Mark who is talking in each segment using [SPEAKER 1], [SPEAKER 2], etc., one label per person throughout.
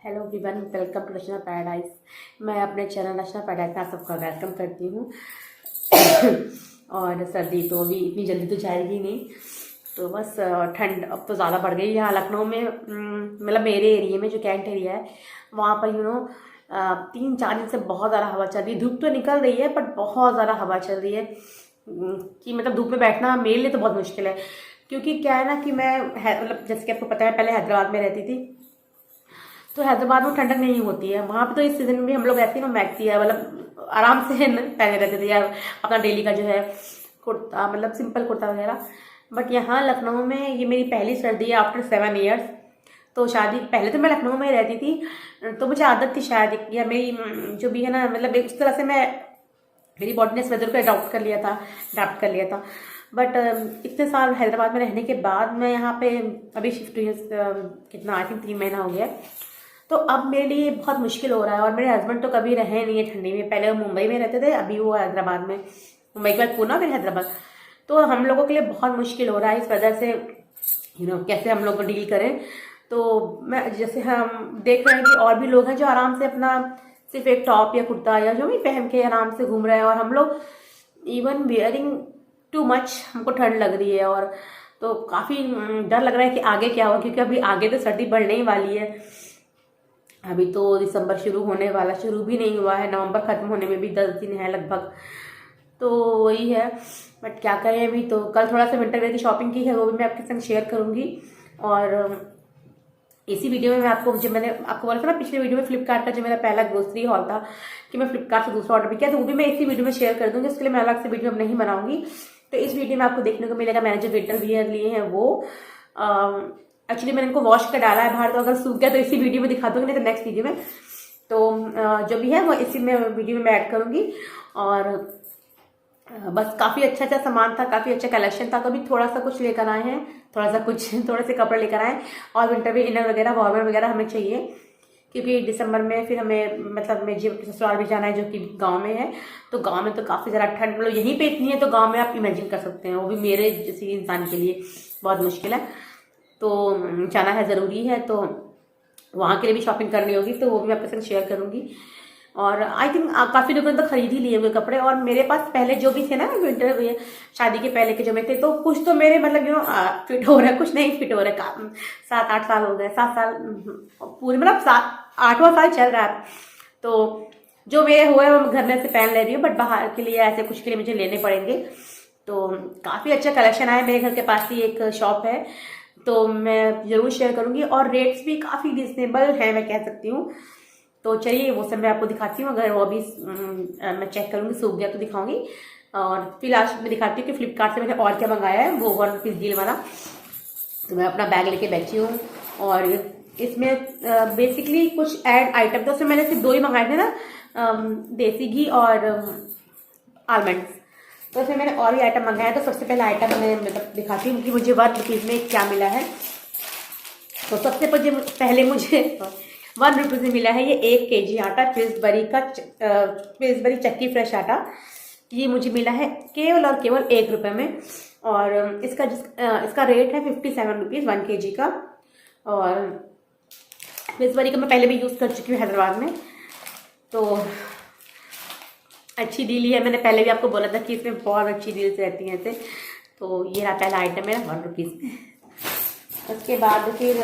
[SPEAKER 1] Hello everyone, welcome to Rachna paradise. मैं अपने channel Rachna paradise में आप सबका वेलकम करती हूँ। और सर्दी तो अभी इतनी जल्दी तो जाएगी नहीं, तो बस ठंड अब तो ज़्यादा बढ़ गई है यहाँ लखनऊ में। मतलब मेरे एरिया में जो कैंट एरिया है वहाँ पर 3-4 दिन से बहुत ज़्यादा हवा चल रही है। धूप तो निकल रही है बट बहुत ज़्यादा हवा चल रही है कि मतलब धूप में बैठना मेरे लिए तो बहुत मुश्किल है। क्योंकि क्या है ना कि मैं मतलब जैसे कि आपको पता है पहले हैदराबाद में रहती थी, तो हैदराबाद में ठंडक नहीं होती है। वहाँ पे तो इस सीजन में हम लोग ऐसे ही मैक्सी है मतलब आराम से पहने रहते थे यार, अपना डेली का जो है कुर्ता, मतलब सिंपल कुर्ता वगैरह। बट यहाँ लखनऊ में ये मेरी पहली सर्दी है आफ्टर 7 ईयर्स। तो शादी पहले तो मैं लखनऊ में ही रहती थी, तो मुझे आदत थी शायद, या मेरी जो भी है ना, मतलब उस तरह से मेरी बॉडी ने इस वेदर को अडॉप्ट कर लिया था। बट इतने साल हैदराबाद में रहने के बाद मैं यहाँ पे अभी शिफ्ट हुई, कितना आई थिंक 3 महीना हो गया। तो अब मेरे लिए बहुत मुश्किल हो रहा है। और मेरे हस्बैंड तो कभी रहे नहीं है ठंडी में, पहले वो मुंबई में रहते थे, अभी वो हैदराबाद में, मुंबई के बाद पूना फिर हैदराबाद। तो हम लोगों के लिए बहुत मुश्किल हो रहा है इस वजह से कैसे हम लोग डील करें। तो मैं जैसे हम देख रहे हैं कि और भी लोग हैं जो आराम से अपना सिर्फ एक टॉप या कुर्ता या जो भी पहन के आराम से घूम रहे हैं, और हम लोग इवन वेयरिंग टू मच, हमको ठंड लग रही है। और तो काफ़ी डर लग रहा है कि आगे क्या होगा, क्योंकि अभी आगे तो सर्दी बढ़ने ही वाली है। अभी तो दिसंबर शुरू होने वाला, शुरू भी नहीं हुआ है, नवंबर खत्म होने में भी 10 दिन है लगभग। तो वही है, बट क्या करें। अभी तो कल थोड़ा सा विंटर वेयर की शॉपिंग की है, वो भी मैं आपके संग शेयर करूंगी। और इसी वीडियो में मैं आपको, जब मैंने आपको बोला था ना पिछले वीडियो में फ्लिपकार्ट का जो मेरा पहला ग्रोसरी हॉल था कि मैं फ्लिपकार्ट से दूसरा ऑर्डर भी किया, तो वो भी मैं इसी वीडियो में शेयर कर दूंगी। इसके लिए मैं अलग से वीडियो अब नहीं बनाऊंगी। तो इस वीडियो में आपको देखने को मिलेगा मैंने जो विंटर वियर लिए हैं वो एक्चुअली मैंने इनको वॉश कर डाला है बाहर, तो अगर सूख गया तो इसी वीडियो में दिखा दूंगी, नहीं तो नेक्स्ट वीडियो में। तो जो भी है वो इसी में वीडियो में ऐड करूंगी। और बस काफ़ी अच्छा सामान था, काफ़ी अच्छा कलेक्शन था, तो अभी थोड़ा सा कुछ लेकर आए हैं, थोड़े से कपड़े लेकर आए। और विंटर में इनर वगैरह वार्मर वगैरह हमें चाहिए, क्योंकि दिसंबर में फिर हमें मतलब मेरे ससुराल भी जाना है जो कि गांव में है। तो गांव में तो काफ़ी ज़्यादा ठंड, मतलब यहीं पे इतनी है, तो गांव में आप इमेजिन कर सकते हैं, वो भी मेरे जैसे इंसान के लिए बहुत मुश्किल है। तो जाना है, ज़रूरी है, तो वहाँ के लिए भी शॉपिंग करनी होगी, तो वो भी मैं आपके साथ शेयर करूँगी। और आई थिंक काफ़ी लोगों ने तो खरीद ही लिए हुए कपड़े। और मेरे पास पहले जो भी थे ना विंटर, शादी के पहले के जो में थे, तो कुछ तो मेरे मतलब फिट हो रहा है, कुछ नहीं फिट हो रहा है। 7-8 साल हो गए, 7 साल पूरे, मतलब 8वां साल चल रहा है। तो जो मेरे हुए वो घर में से पहन ले रही हूँ, बट बाहर के लिए ऐसे कुछ के लिए मुझे लेने पड़ेंगे। तो काफ़ी अच्छा कलेक्शन आया, मेरे घर के पास ही एक शॉप है, तो मैं ज़रूर शेयर करूँगी। और रेट्स भी काफ़ी रिजनेबल है, मैं कह सकती हूँ। तो चलिए वो सब मैं आपको दिखाती हूँ, अगर वो अभी मैं चेक करूँगी, सूख गया तो दिखाऊंगी। और फिलहाल मैं दिखाती हूँ कि फ्लिपकार्ट से मैंने और क्या मंगाया है, वो 1 रुपीज़ डील वाला। तो मैं अपना बैग लेके बैठी हूँ, और इसमें बेसिकली कुछ ऐड आइटम, तो उसमें मैंने सिर्फ 2 ही मंगाए थे ना, देसी घी और आलमंड्स। तो उसमें मैंने और भी आइटम मंगाया। तो सबसे पहला आइटम मैं मतलब दिखाती हूँ कि मुझे 1 रुपीज़ में क्या मिला है। तो सबसे पहले मुझे 1 रुपीज़ में मिला है ये 1 kg आटा, पिल्सबरी चक्की फ्रेश आटा। ये मुझे मिला है केवल और केवल 1 रुपये में। और इसका रेट है 57 रुपीज़ 1 kg का। और पिल्सबरी का मैं पहले भी यूज़ कर चुकी हूँ हैदराबाद में, तो अच्छी डील है। मैंने पहले भी आपको बोला था कि इसमें बहुत अच्छी डील्स रहती हैं ऐसे। तो ये रहा पहला आइटम मेरा 1 रुपीज़ में। उसके बाद फिर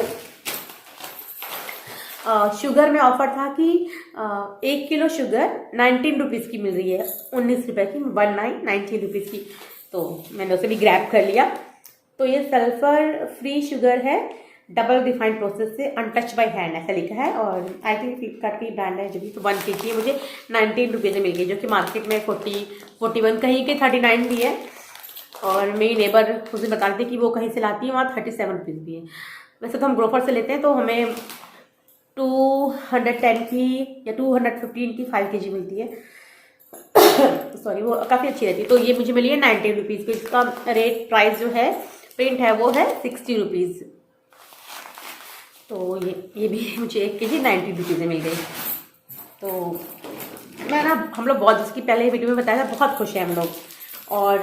[SPEAKER 1] शुगर में ऑफर था कि 1 किलो शुगर 19 रुपीज़ की मिल रही है, 19 रुपये की, 19 रुपीज़ की। तो मैंने उसे भी ग्रैब कर लिया। तो ये सल्फर फ्री शुगर है, डबल रिफाइंड प्रोसेस से, अनटच बाय हैंड ऐसा लिखा है। और आई थिंक फ्लिपकार्ट की ब्रांड है जो भी। तो 1 kg मुझे 19 रुपीज़ में मिल गई, जो कि मार्केट में 41, कहीं के 39 भी है। और मेरी नेबर मुझे बता रही थी कि वो कहीं से लाती है, वहाँ 37 रुपीज़ भी है। वैसे तो हम ग्रोफर से लेते हैं, तो हमें 210 की या 215 की 5 kg मिलती है। सॉरी, वो काफ़ी अच्छी रहती है। तो ये मुझे मिली है 19 रुपीज़ की। इसका रेट प्राइस जो है प्रिंट है वो है 60 रुपीज़। तो ये भी मुझे 1 kg 90 रुपीज़ में मिल गई। तो मैं ना, हम लोग बहुत, जिसकी पहले वीडियो में बताया था, बहुत खुश हैं हम लोग। और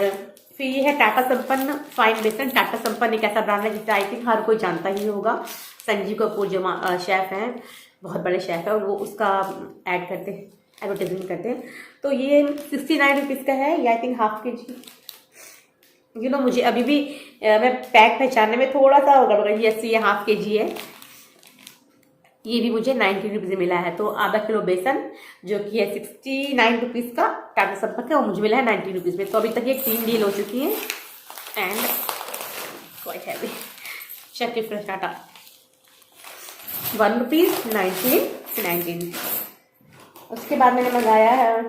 [SPEAKER 1] फिर ये है टाटा संपन्न फाइन बेसन। टाटा संपन्न एक ऐसा ब्रांड है जिसे आई थिंक हर कोई जानता ही होगा। संजीव कपूर जो शेफ हैं, बहुत बड़े शेफ है और वो उसका ऐड करते हैं, एडवर्टाइजमेंट करते हैं। तो ये 69 रुपीज़ का है, ये आई थिंक हाफ के जी। मुझे अभी भी मैं पैक पहचानने में थोड़ा सा होगा, मगर ये हाफ के जी है। ये भी मुझे 90 रुपीज़ में मिला है। तो आधा किलो बेसन जो कि है 69 रुपीज़ का टाटा संपर्क है, वो मुझे मिला है 90 रुपीज़ में। तो अभी तक ये 3 डील हो चुकी है एंड क्वाइट हैवी। चक्की फ्रेश टाटा 1 रुपीज़ 19। उसके बाद मैंने मंगाया है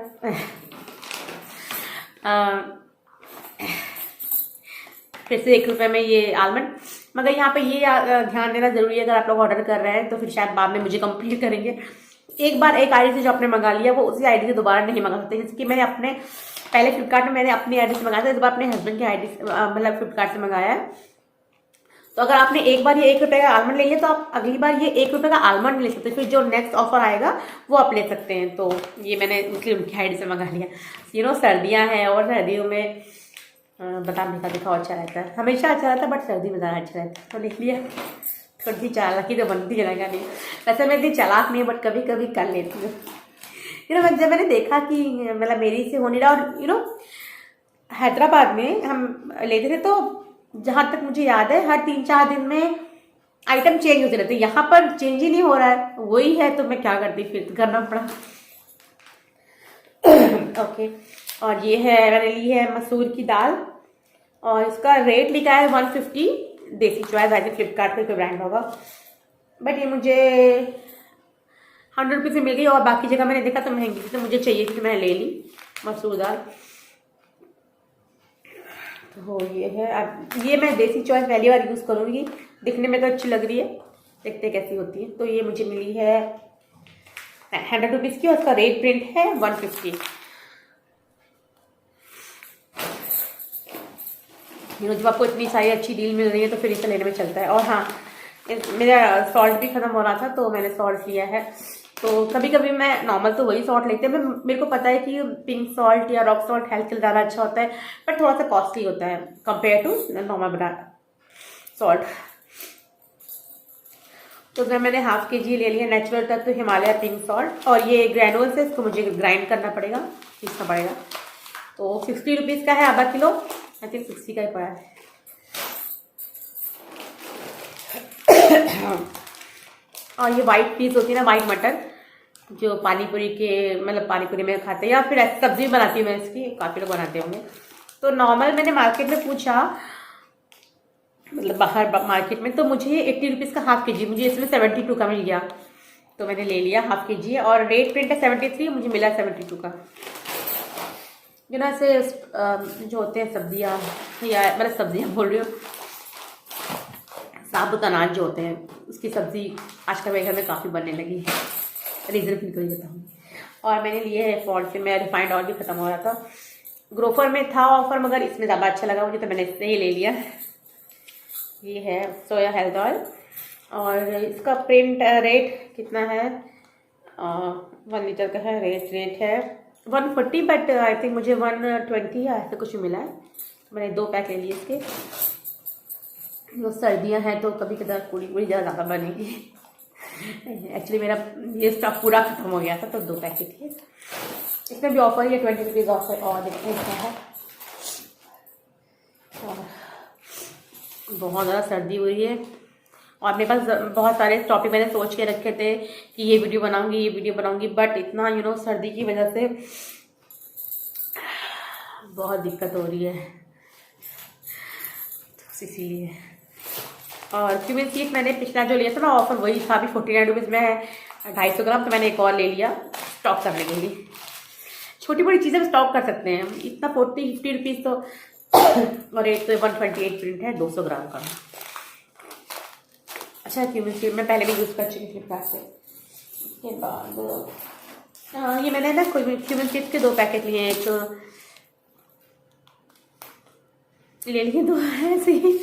[SPEAKER 1] फिर से 1 रुपये में ये आलमंड। मगर यहाँ पे ये ध्यान देना जरूरी है, अगर आप लोग ऑर्डर कर रहे हैं तो फिर शायद बाद में मुझे कंप्लीट करेंगे। एक बार एक आईडी से जो आपने मंगा लिया वो उसी आईडी से दोबारा नहीं मंगा सकते। जैसे कि मैंने अपने पहले फ्लिपकार्ट में मैंने अपनी आईडी से मंगाया था, इस बार अपने हस्बैंड की आईडी से मतलब फ्लिपकार्ट से मंगाया है। तो अगर आपने एक बार ये 1 रुपये का आलमंड ले लिया तो आप अगली बार ये 1 रुपये का आलमंड ले सकते हैं, फिर जो नेक्स्ट ऑफर आएगा वो आप ले सकते हैं। तो ये मैंने उनकी आईडी से मंगा लिया। सर्दियाँ हैं और सर्दियों में बादाम भिगा दिखाओ अच्छा रहता है, हमेशा अच्छा रहता है, बट सर्दी में ज़्यादा अच्छा रहता है। तो लिख लिया। थोड़ी सी चालाकी तो बनती रहेगा नहीं, वैसे मैं इतनी चालाक नहीं, बट कभी कभी कर लेती हूँ। जब मैंने देखा कि मतलब मेरी से हो नहीं रहा, और हैदराबाद में हम लेते थे तो जहाँ तक मुझे याद है हर 3-4 दिन में आइटम चेंज होते रहते, यहाँ पर चेंज ही नहीं हो रहा है, वही है। तो मैं क्या करती, फिर करना पड़ा। ओके। और ये है, मैंने ली है मसूर की दाल और इसका रेट लिखा है 150। देसी चॉइस आई थिंक फ्लिपकार्ट का कोई ब्रांड होगा, बट ये मुझे 100 रुपये से मिल गई। और बाकी जगह मैंने देखा तो महंगी थी, तो मुझे चाहिए थी तो मैंने ले ली मसूर दाल। तो ये है। अब ये मैं देसी चॉइस पहली बार यूज़ करूँगी, दिखने में तो अच्छी लग रही है, देखते कैसी होती है। तो ये मुझे मिली है 100 रुपीज़ की और उसका रेट प्रिंट है 150। जब आपको इतनी सारी अच्छी डील मिल रही है तो फिर इसे लेने में चलता है। और हाँ, मेरा सॉल्ट भी ख़त्म हो रहा था तो मैंने सॉल्ट लिया है। तो कभी कभी मैं नॉर्मल तो वही सॉल्ट लेते हैं, मेरे को पता है कि पिंक सॉल्ट या रॉक सॉल्ट हेल्थ के लिए ज़्यादा अच्छा होता है, बट थोड़ा सा कॉस्टली होता है कंपेयर टू नॉर्मल सॉल्ट। तो जब मैंने हाफ के जी ले लिया नेचुरल तत्व हिमालय पिंक सॉल्ट, और ये ग्रैनुअल्स है, इसको मुझे ग्राइंड करना पड़ेगा, पीसना पड़ेगा। तो 60 रुपीज़ का है आधा किलो, आई थिंक 60 का ही पड़ा है। और ये वाइट पीस होती है ना, वाइट मटर, जो पानीपुरी के मतलब पानीपुरी में खाते हैं, या फिर ऐसी सब्जी बनाती हूँ मैं इसकी, काफ़ी लोग बनाते होंगे। तो नॉर्मल मैंने मार्केट में पूछा, मतलब बाहर मार्केट में, तो मुझे 80 रुपीज़ का हाफ के जी, मुझे इसमें 72 का मिल गया, तो मैंने ले लिया हाफ के जी। और रेट प्रिंट है 73, मुझे मिला 72 का। से जो होते हैं सब्जियाँ, या मतलब सब्जियाँ बोल रही हूँ, साबुत अनाज जो होते हैं उसकी सब्ज़ी आजकल मेरे घर में काफ़ी बनने लगी है, रीज़न फिर को ही बताऊँ। और मैंने लिए है फॉल्ट से, मैं रिफाइंड ऑयल भी ख़त्म हो रहा था, ग्रोफर में था ऑफर, मगर इसमें ज़्यादा अच्छा लगा मुझे, तो मैंने इससे ही ले लिया। ये है सोया हेल्थ ऑयल, और इसका प्रिंट रेट कितना है, 1 लीटर का है, रेट है 140, बट आई थिंक मुझे 120 या ऐसा कुछ मिला है। मैंने 2 पैक ले लिए इसके। तो सर्दियाँ हैं तो कभी कभार पूरी ज़्यादा बनेगी। एक्चुअली मेरा ये स्टॉक पूरा खत्म हो गया था, तो 2 पैकेट थे। इसमें भी ऑफर है 20 रुपीज़ ऑफर, और देखते हैं क्या है। और बहुत ज़्यादा सर्दी हुई है, और मेरे पास बहुत सारे टॉपिक मैंने सोच के रखे थे कि ये वीडियो बनाऊंगी, बट इतना सर्दी की वजह से बहुत दिक्कत हो रही है, तो इसीलिए। और क्यूमिन सीड मैंने पिछला जो लिया था ना ऑफर, वही था, अभी 49 रुपीज़ में है 250 ग्राम, तो मैंने एक और ले लिया स्टॉक करने के लिए। छोटी बड़ी चीज़ें स्टॉक कर सकते हैं, इतना 40-50 रुपीज़ तो और एक तो 128 प्रिंट है 200 ग्राम का। अच्छा, क्यूमिन सीड मैं पहले भी यूज़ कर चुकी फ्लिपकार्ट से। उसके बाद ये मैंने ना क्यूमिन सीड के 2 पैकेट लिए, एक ले लिए, 2 ऐसे ही,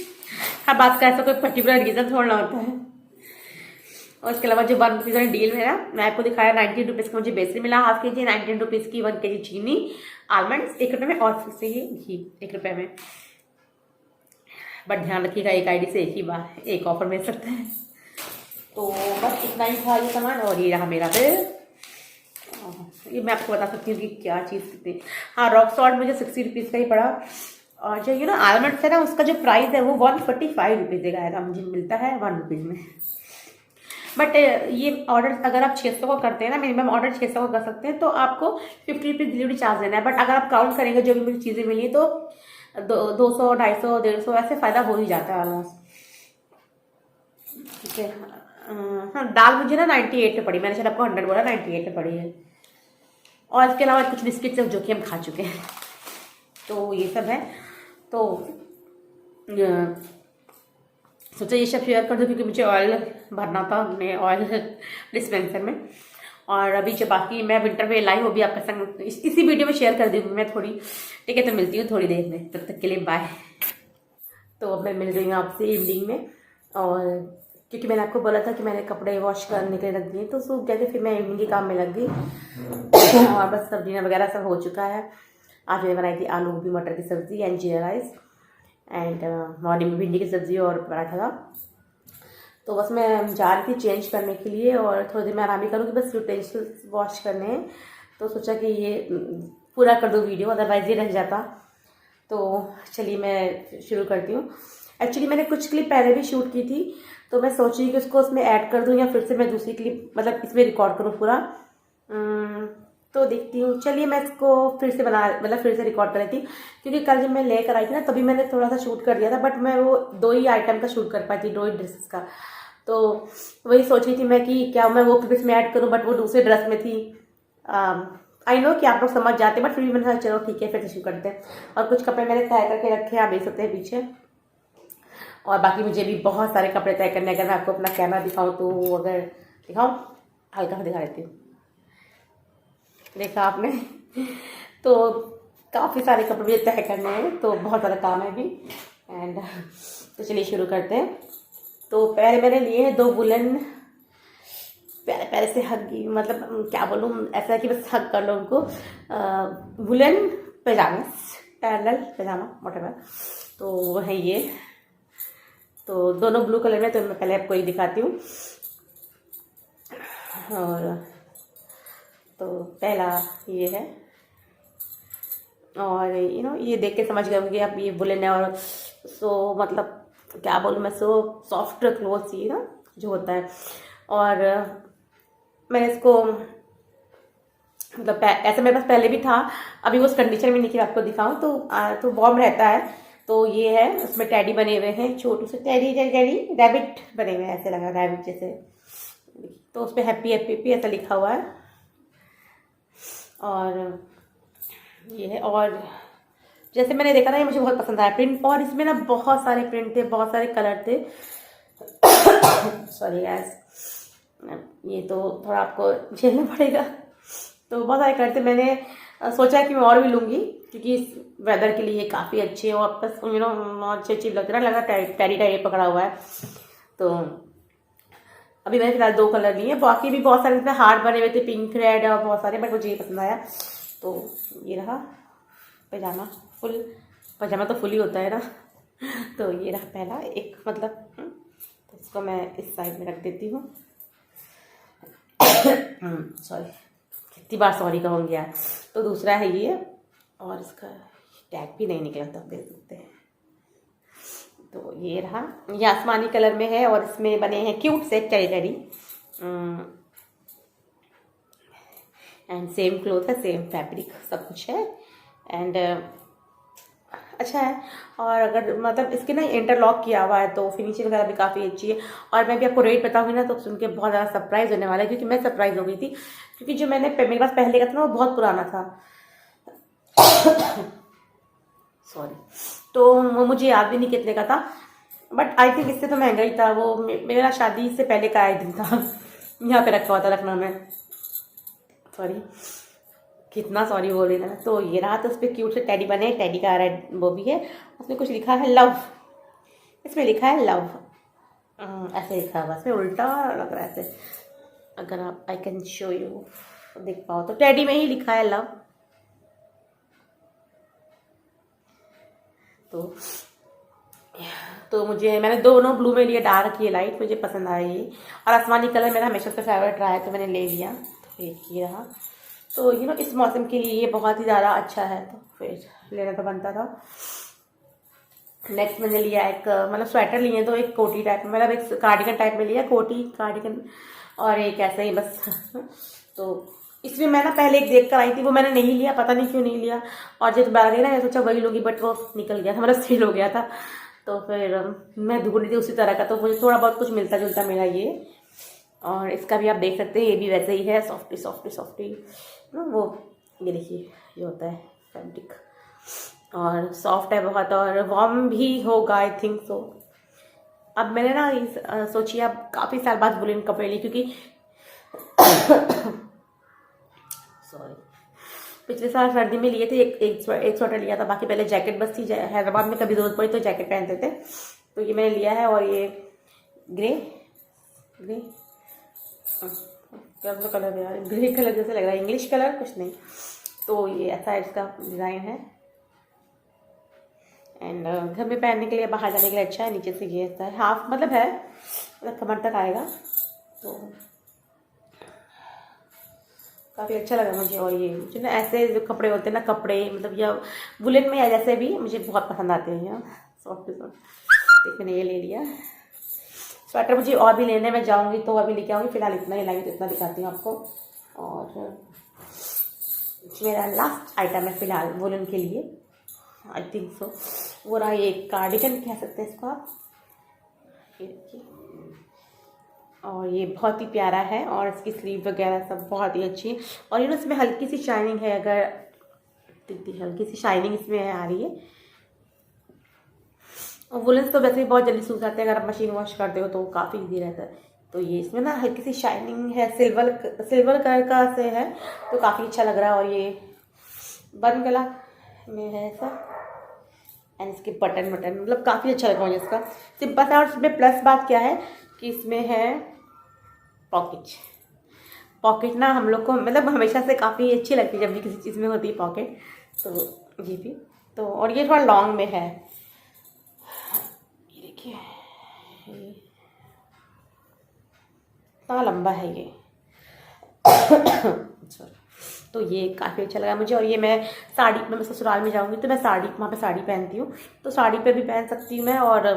[SPEAKER 1] हर बात का ऐसा कोई पर्टिकुलर रीज़न थोड़ा होता है। और इसके अलावा जो 1 रुपीज़ वाली डील है ना, मैं आपको दिखाया 19 रुपीज़ का मुझे बेसन मिला हाफ के जी, 19 रुपीज़ की 1 kg चीनी, आलमंड्स 1 रुपये में, और फिर से ही घी 1 रुपये में। बट ध्यान रखिएगा, एक आईडी से एक ही बार एक ऑफर मिल सकता है। तो बस इतना ही था ये सामान। और ये रहा मेरा बिल। ये मैं आपको बता सकती हूँ कि क्या चीज़ कितनी। हाँ, रॉक सॉल्ट मुझे 60 रुपीज़ का ही पड़ा। और जो आलमंड्स है ना, उसका जो प्राइस है वो 145 रुपीज़ का मुझे मिलता है 1 रुपीज़ में। बट ये ऑर्डर अगर आप 600 का करते हैं ना, मिनिमम ऑर्डर 600 का कर सकते हैं, तो आपको 50 रुपीज़ डिलीवरी चार्ज देना है। बट अगर आप काउंट करेंगे जो भी मुझे चीज़ें मिली तो 200, 250, 150 ऐसे फ़ायदा हो ही जाता है ऑलमोस्ट। ठीक है। हाँ, दाल मुझे ना 98 पे पड़ी। मैंने शायद आपको 100 बोला, 98 पे पड़ी है। और इसके अलावा कुछ बिस्किट्स जो कि हम खा चुके हैं। तो ये सब है। तो सोचा ये सब शेयर कर दूँ क्योंकि मुझे ऑयल भरना था अपने ऑयल डिस्पेंसर में। और अभी जो बाकी मैं विंटर वेयर लाई हूँ, भी आपके संग इसी वीडियो में शेयर कर दूँगी मैं थोड़ी। ठीक है, तो मिलती हूँ थोड़ी देर में, तब तक के लिए बाय। तो अब मैं मिल रही हूँ आपसे इवनिंग में। और क्योंकि मैंने आपको बोला था कि मैंने कपड़े वॉश करने के लिए रख दिए, तो सूख गए थे। फिर मैं इवनिंग के काम में लग गई। और बस सब्जियाँ वगैरह सब हो चुका है। आज मैंने बनाई थी आलू गोभी मटर की सब्ज़ी एंड जीरा राइस। एंड मॉर्निंग में भिंडी की सब्ज़ी और पराठा था। तो बस मैं जा रही थी चेंज करने के लिए और थोड़ी देर में आराम ही करूँगी। बस यूटेंसिल्स वॉश करने हैं, तो सोचा कि ये पूरा कर दूँ वीडियो, अदरवाइज ये रह जाता। तो चलिए मैं शुरू करती हूँ। एक्चुअली मैंने कुछ क्लिप पहले भी शूट की थी, तो मैं सोच रही कि उसको उसमें ऐड कर दूँ या फिर से मैं दूसरी क्लिप मतलब इसमें रिकॉर्ड करूँ पूरा। तो देखती हूँ। चलिए मैं इसको फिर से फिर से रिकॉर्ड कर लेती, क्योंकि कल जब मैं लेकर आई थी ना तभी मैंने थोड़ा सा शूट कर दिया था। बट मैं वो 2 ही आइटम का शूट कर पाई थी, 2 ही ड्रेसेस का। तो वही सोच रही थी मैं कि क्या मैं वो क्लिप में ऐड करूँ, बट वो दूसरे ड्रेस में थी। आई नो कि आप लोग समझ जाते हैं, बट फिर भी मैंने कहा चलो ठीक है फिर से शुरू करते हैं। और कुछ कपड़े मैंने तय करके रखे हैं, आप देख सकते हैं पीछे। और बाकी मुझे भी बहुत सारे कपड़े तय करने। अगर मैं आपको अपना कैमरा दिखाऊँ तो अगर दिखाऊँ, हल्का दिखा देती हूँ। देखा आपने तो काफ़ी सारे कपड़े मुझे तय करने हैं, तो बहुत ज़्यादा काम है अभी। एंड तो चलिए शुरू करते हैं। तो पहले मैंने लिए हैं 2 वुलन प्यारे प्यारे से हगी, मतलब क्या बोलूँ, ऐसा है कि बस हग कर लो उनको। वुलन पैजामा, पैरेलल पैजामा व्हाटएवर। तो वो है ये। तो दोनों ब्लू कलर में। तो मैं पहले आपको ये दिखाती हूँ। और तो पहला ये है। और ये देख के समझ गए होंगे आप ये वुलन है। और सो मतलब क्या बोलूँ मैं, सो सॉफ्ट क्लोथ्स ये ना जो होता है। और मैंने इसको मतलब ऐसे मेरे पास पहले भी था, अभी उस कंडीशन में नहीं कि आपको दिखाऊं। तो वार्म रहता है। तो ये है, उसमें टैडी बने हुए हैं, छोटू से टैडी रैबिट बने हुए हैं, ऐसे लगा रैबिट जैसे। तो उस पर हैप्पी हैप्पी ऐसा लिखा हुआ है। और ये है। और जैसे मैंने देखा ना, ये मुझे बहुत पसंद आया प्रिंट। और इसमें ना बहुत सारे प्रिंट थे, बहुत सारे कलर थे। सॉरी गैस, ये तो थोड़ा आपको झेलना पड़ेगा। तो बहुत सारे कलर थे। मैंने सोचा कि मैं और भी लूँगी, क्योंकि इस वेदर के लिए काफ़ी अच्छे हो। आपस अच्छी लग रहा टैडी टाइप पकड़ा हुआ है। तो अभी मैंने फिलहाल 2 कलर लिए। बाकी भी बहुत सारे हार्ट बने हुए थे, पिंक रेड और बहुत सारे, बट मुझे ये पसंद आया। तो ये रहा पैजामा फुल। पैजामा तो फुल ही होता है ना। तो ये रहा पहला एक, मतलब तो इसको मैं इस साइड में रख देती हूँ। सॉरी, कितनी बार सॉरी कहूँगी यार। तो दूसरा है ये। और इसका टैग भी नहीं निकला, तो आप देख सकते हैं। तो ये रहा, ये आसमानी कलर में है और इसमें बने हैं क्यूट से टेडी। एंड सेम क्लोथ है, सेम फैब्रिक, सब कुछ है। एंड अच्छा है। और अगर मतलब इसके ना इंटरलॉक किया हुआ है, तो फिनिशिंग वगैरह भी काफ़ी अच्छी है। और मैं भी आपको रेट बताऊंगी ना, तो सुन के बहुत ज़्यादा सरप्राइज होने वाला है, क्योंकि मैं सरप्राइज हो गई थी। क्योंकि जो मेरे पास पहले का था ना, वो बहुत पुराना था। सॉरी। तो वो मुझे याद भी नहीं कितने का था, बट आई थिंक इससे तो महंगा ही था। वो मेरा शादी से पहले का आई दिन था। यहाँ पे रखा हुआ था लखनऊ में। सॉरी, कितना सॉरी बोल रही था। तो ये रहा। तो उस पर क्यूट से टैडी बने, टैडी का रेड वो भी है। उसमें कुछ लिखा है लव, इसमें लिखा है लव, ऐसे लिखा है। बस में उल्टा लग रहा है ऐसे। अगर आप, आई कैन शो यू, देख पाओ तो टैडी में ही लिखा है लव। तो तो मैंने दोनों ब्लू में लिए, डार्क ये लाइट, मुझे पसंद आया ये। और आसमानी कलर मेरा हमेशा से फेवरेट रहा है तो मैंने ले लिया, तो ये रहा। तो इस मौसम के लिए ये बहुत ही ज़्यादा अच्छा है, तो फिर लेना तो बनता था। नेक्स्ट मैंने लिया एक मतलब स्वेटर लिए तो एक कोटी टाइप, मतलब एक कार्डिगन टाइप में लिया, कोटी कार्डिगन, और एक ऐसे ही बस। तो इसमें मैं ना पहले एक देख कर आई थी, वो मैंने नहीं लिया, पता नहीं क्यों नहीं लिया। और जब बाहर गई ना मैं सोचा वही लूँगी, बट वो निकल गया था, मतलब सेल हो गया था। तो फिर मैं ढूंढ रही थी उसी तरह का, तो मुझे थोड़ा बहुत कुछ मिलता जुलता मिला ये। और इसका भी आप देख सकते हैं, ये भी वैसे ही है, सॉफ्टी सॉफ्टी सॉफ्टी वो, ये देखिए ये होता है फैब्रिक, और सॉफ्ट है बहुत, और वार्म भी होगा आई थिंक सो। अब मैंने ना सोची अब काफ़ी साल बाद वुलन कपड़े लिए, क्योंकि सॉरी पिछले साल सर्दी में लिए थे, एक स्वेटर लिया था, बाकी पहले जैकेट बस थी, हैदराबाद में कभी जरूरत पड़ी तो जैकेट पहनते थे, तो ये मैंने लिया है। और ये ग्रे क्या कलर है यार, ग्रे कलर जैसे लग रहा है, इंग्लिश कलर कुछ नहीं, तो ये ऐसा इसका डिज़ाइन है। एंड घर में पहनने के लिए, बाहर जाने के लिए अच्छा है। नीचे से ये ऐसा है, हाफ मतलब है, मतलब कमर तक आएगा, तो काफ़ी अच्छा लगा मुझे। और ये मुझे ना ऐसे जो कपड़े होते हैं ना, कपड़े मतलब या वुलन में या जैसे भी, मुझे बहुत पसंद आते हैं सॉफ्ट सॉफ्ट। मैंने ये ले लिया स्वेटर, मुझे और भी लेने में जाऊंगी तो अभी लेके आऊँगी, फिलहाल इतना ही लाई, तो इतना दिखाती हूँ आपको। और मेरा लास्ट आइटम है फिलहाल वुलन के लिए, आई थिंक सो, वो रहा ये कार्डिगन कह सकते हैं इसको आप, ये देखिए। और ये बहुत ही प्यारा है, और इसकी स्लीव वगैरह सब बहुत ही अच्छी है। और इसमें हल्की सी शाइनिंग है, अगर हल्की सी शाइनिंग इसमें आ रही है। और वुलन्स तो वैसे भी बहुत जल्दी सूख जाते हैं, अगर आप मशीन वॉश करते हो तो काफ़ी ईजी रहता है। तो ये इसमें ना हल्की सी शाइनिंग है, सिल्वर कलर का से है, तो काफ़ी अच्छा लग रहा है। और ये बन गला में है ऐसा, एंड इसके बटन मतलब काफ़ी अच्छा लगा मुझे इसका, सिंपल सा। और इसमें प्लस बात क्या है कि इसमें है पॉकेट ना हम लोग को मतलब हमेशा से काफ़ी अच्छी लगती है जब भी किसी चीज़ में होती है पॉकेट, तो ये भी तो। और ये थोड़ा लॉन्ग में है, ये देखिए इतना लंबा है ये तो ये काफ़ी अच्छा लगा मुझे। और ये मैं ससुराल में जाऊँगी तो मैं वहाँ पे साड़ी पहनती हूँ, तो साड़ी पे भी पहन सकती हूँ मैं। और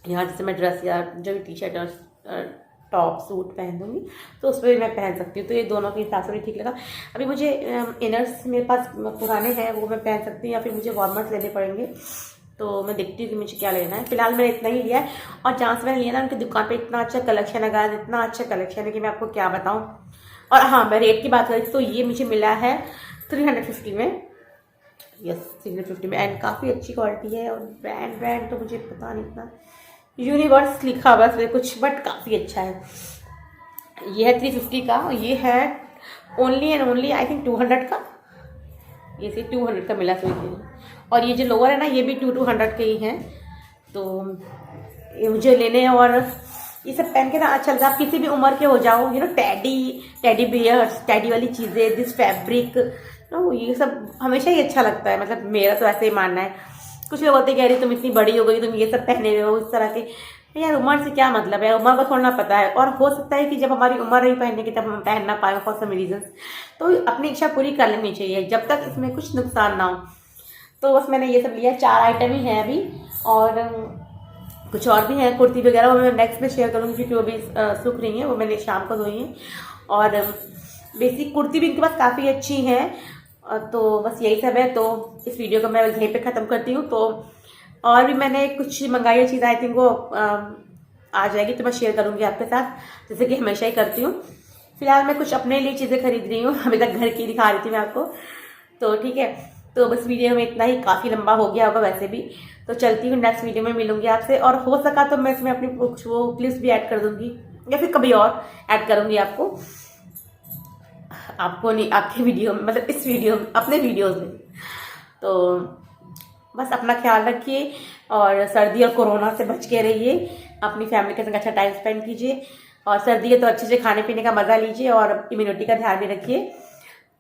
[SPEAKER 1] यहाँ जैसे मैं ड्रेस या जो भी टी शर्ट और टॉप सूट पहन दूँगी तो उस पर भी मैं पहन सकती हूँ, तो ये दोनों के हिसाब से भी ठीक लगा। अभी मुझे इनर्स मेरे पास पुराने हैं, वो मैं पहन सकती हूँ, या फिर मुझे वार्मर्स लेने पड़ेंगे, तो मैं देखती हूँ कि मुझे क्या लेना है। फिलहाल मैंने इतना ही लिया है। और जहाँ से मैंने लिया ना, उनकी दुकान पे इतना अच्छा कलेक्शन है गाइस, इतना अच्छा कलेक्शन है कि मैं आपको क्या बताऊँ। और हाँ, मैं रेट की बात करी तो ये मुझे मिला है 350 में, यस 350 में, एंड काफ़ी अच्छी क्वालिटी है। और ब्रांड तो मुझे पता नहीं, इतना यूनिवर्स लिखा हुआ है कुछ, बट काफ़ी अच्छा है। ये है 350 का, ये है only and only I think 200 का, ये से 200 का मिला तो। और ये जो लोअर है ना, ये भी 200 के ही हैं, तो ये मुझे लेने हैं। और ये सब पहन के ना अच्छा लगता है, आप किसी भी उम्र के हो जाओ, टेडी बियर्स, टेडी वाली चीज़ें, दिस फैब्रिक, ये सब हमेशा ही अच्छा लगता है, मतलब मेरा तो ऐसे ही मानना है। कुछ लोग होते कह रही तुम इतनी बड़ी हो गई, तुम ये सब पहने हुए हो इस तरह के, यार उम्र से क्या मतलब है, उम्र को थोड़ा पता है। और हो सकता है कि जब हमारी उम्र रही पहनने की तब हम पहन ना पाए फॉर सम रीजंस, तो अपनी इच्छा पूरी कर लेनी चाहिए जब तक इसमें कुछ नुकसान ना हो। तो बस मैंने ये सब लिया, 4 आइटम ही हैं अभी, और कुछ और भी हैं कुर्ती वगैरह, वो मैं नेक्स्ट में शेयर करूँगी क्योंकि वो भी सूख रही हैं, वो मैंने शाम को धोई हैं। और बेसिक कुर्ती भी इनके पास काफ़ी अच्छी हैं, तो बस यही सब है। तो इस वीडियो को मैं यहीं पे ख़त्म करती हूँ। तो और भी मैंने कुछ मंगाई है चीज़, आई थिंक वो आ जाएगी तो मैं शेयर करूँगी आपके साथ, जैसे कि हमेशा ही करती हूँ। फिलहाल मैं कुछ अपने लिए चीज़ें खरीद रही हूँ, अभी तक घर की दिखा रही थी मैं आपको, तो ठीक है। तो बस वीडियो में इतना ही, काफ़ी लंबा हो गया होगा वैसे भी, तो चलती हूँ, नेक्स्ट वीडियो में मिलूंगी आपसे। और हो सका तो मैं इसमें अपनी वो क्लिप्स भी ऐड कर दूंगी, या फिर कभी और ऐड करूंगी आपको नहीं, आपके वीडियो में, मतलब इस वीडियो में, अपने वीडियोस में। तो बस अपना ख्याल रखिए, और सर्दी और कोरोना से बच के रहिए, अपनी फैमिली के संग अच्छा टाइम स्पेंड कीजिए, और सर्दी है तो अच्छे से खाने पीने का मज़ा लीजिए, और इम्यूनिटी का ध्यान भी रखिए।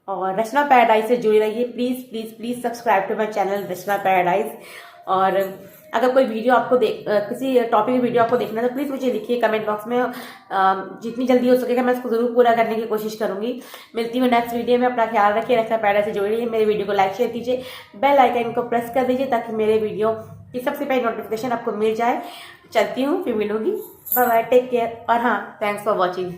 [SPEAKER 1] और रचना पैराडाइज से जुड़े रहिए, please please please subscribe to my channel Rachna paradise. और अगर कोई वीडियो आपको किसी टॉपिक की वीडियो आपको देखना है तो प्लीज़ मुझे लिखिए कमेंट बॉक्स में। जितनी जल्दी हो सकेगा मैं उसको ज़रूर पूरा करने की कोशिश करूँगी। मिलती हूँ नेक्स्ट वीडियो में। अपना ख्याल रखिए, रक्षा पैरा से जोड़िए। मेरे वीडियो को लाइक शेयर कीजिए, बेल आइकन को प्रेस कर दीजिए ताकि मेरे वीडियो की सबसे पहले नोटिफिकेशन आपको मिल जाए। चलती हूँ, फिर मिलूंगी। Bye bye, take care. और हाँ, थैंक्स फॉर वॉचिंग।